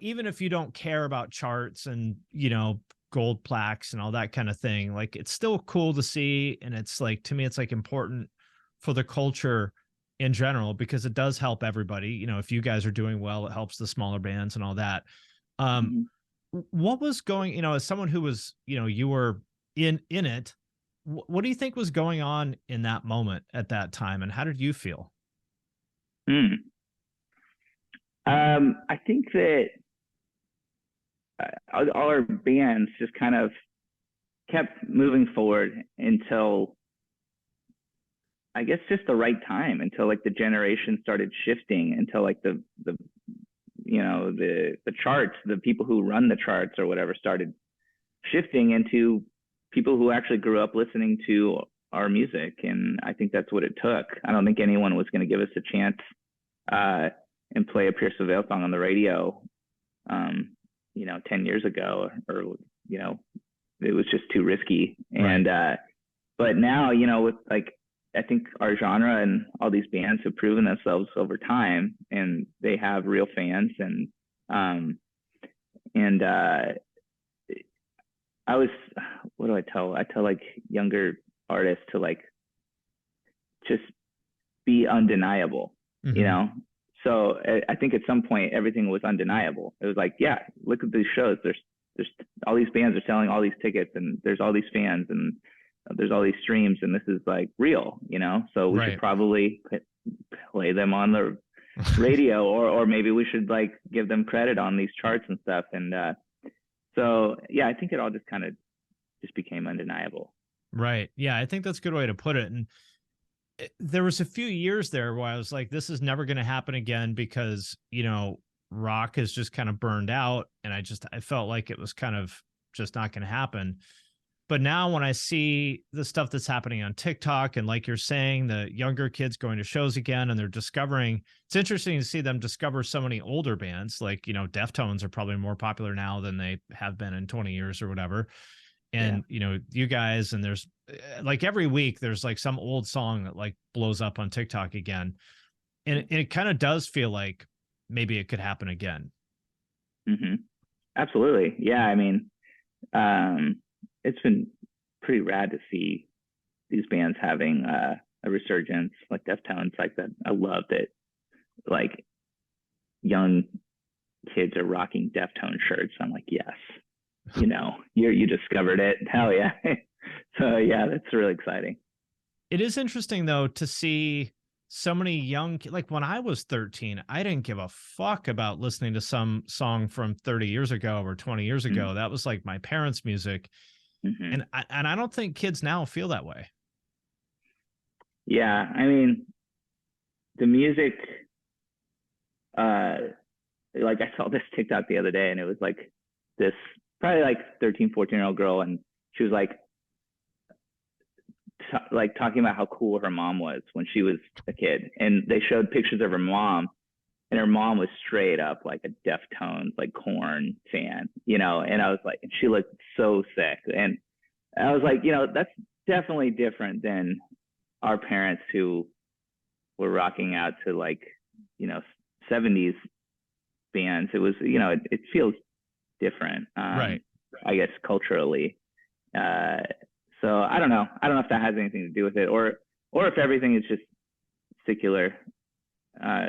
even if you don't care about charts and, gold plaques and all that kind of thing, like it's still cool to see. And it's like, to me, it's like important for the culture in general, because it does help everybody. If you guys are doing well, it helps the smaller bands and all that. Um, Mhm. what was going, as someone who was, you were in it, what do you think was going on in that moment at that time? And how did you feel? Mm. I think that all our bands just kind of kept moving forward until, I guess, just the right time, until like the generation started shifting, until like the charts, the people who run the charts or whatever started shifting into people who actually grew up listening to our music. And I think that's what it took. I don't think anyone was going to give us a chance uh, and play a Pierce the Veil song on the radio, 10 years ago, or, it was just too risky. Right. But now, with like, I think our genre and all these bands have proven themselves over time, and they have real fans. Um, and I was, what do I tell? I tell like younger artists to like just be undeniable, you Mm-hmm. know? So I think at some point everything was undeniable. It was like, yeah, look at these shows. There's all these bands are selling all these tickets, and there's all these fans, and there's all these streams, and this is like real, So we should Right. probably play them on the radio, or maybe we should like give them credit on these charts and stuff. And so yeah, I think it all just kind of just became undeniable. Right. Yeah, I think that's a good way to put it. And there was a few years there where I was like, this is never going to happen again, because, rock is just kind of burned out. And I felt like it was kind of just not going to happen. But now when I see the stuff that's happening on TikTok, and like you're saying, the younger kids going to shows again, and they're discovering, it's interesting to see them discover so many older bands. Like, Deftones are probably more popular now than they have been in 20 years or whatever. Yeah. And, you guys, and there's like every week there's like some old song that like blows up on TikTok again. And it kind of does feel like maybe it could happen again. Mm-hmm. Absolutely. Yeah. I mean, um, it's been pretty rad to see these bands having a resurgence, like Deftones, like that. I love that, like, young kids are rocking Deftone shirts. I'm like, yes, you discovered it. Hell yeah. So yeah, that's really exciting. It is interesting though to see so many like when I was 13, I didn't give a fuck about listening to some song from 30 years ago or 20 years ago. That was like my parents' music. Mm-hmm. And I don't think kids now feel that way. Yeah, I mean, the music, uh, like I saw this TikTok the other day, and it was like this probably like 13, 14-year-old girl, and she was like talking about how cool her mom was when she was a kid, and they showed pictures of her mom, and her mom was straight up like a Deftones, like Korn fan, and I was like, and she looked so sick, and I was like, that's definitely different than our parents who were rocking out to like, you know 70s bands. It was, it feels different, Right. I guess, culturally. uh so I don't know if that has anything to do with it, or if everything is just secular. uh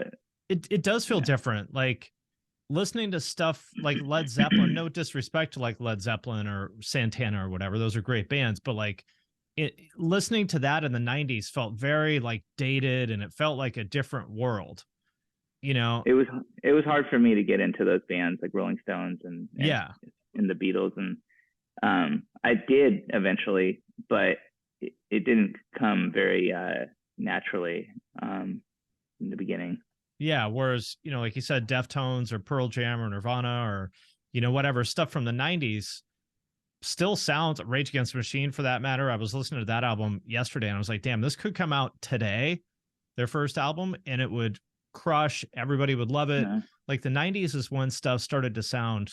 It does feel yeah. different. Like listening to stuff like Led Zeppelin, no disrespect to like Led Zeppelin or Santana or whatever, those are great bands, but like listening to that in the 90s felt very like dated, and it felt like a different world, you know? it was it was hard for me to get into those bands like Rolling Stones Yeah. and the Beatles. And I did eventually, but it didn't come very naturally, in the beginning. Yeah. Whereas, like you said, Deftones or Pearl Jam or Nirvana or, whatever stuff from the 90s still sounds, Rage Against the Machine for that matter. I was listening to that album yesterday and I was like, damn, this could come out today, their first album, and it would crush. Everybody would love it. Uh, Like the 90s is when stuff started to sound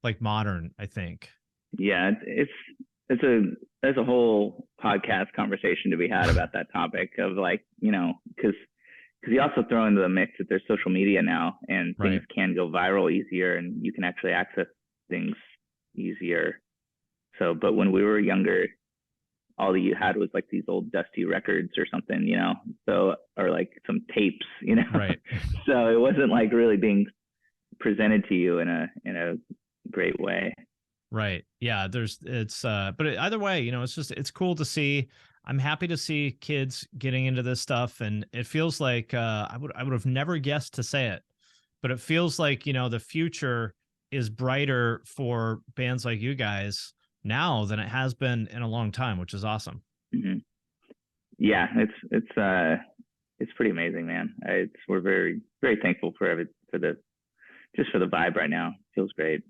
like modern, I think. yeah, it's a there's a whole podcast conversation to be had about that topic of like, because because you also throw into the mix that there's social media now and things Right. can go viral easier and you can actually access things easier. So, but when we were younger, all that you had was like these old dusty records or something, you know, so, or like some tapes, you know, Right. so it wasn't like really being presented to you in a great way. Right. Yeah, but either way, it's cool to see. I'm happy to see kids getting into this stuff, and it feels like I would have never guessed to say it, but it feels like, the future is brighter for bands like you guys now than it has been in a long time, which is awesome. Mm-hmm. Yeah, it's pretty amazing, man. We're very very thankful for the just for the vibe right now. Feels great.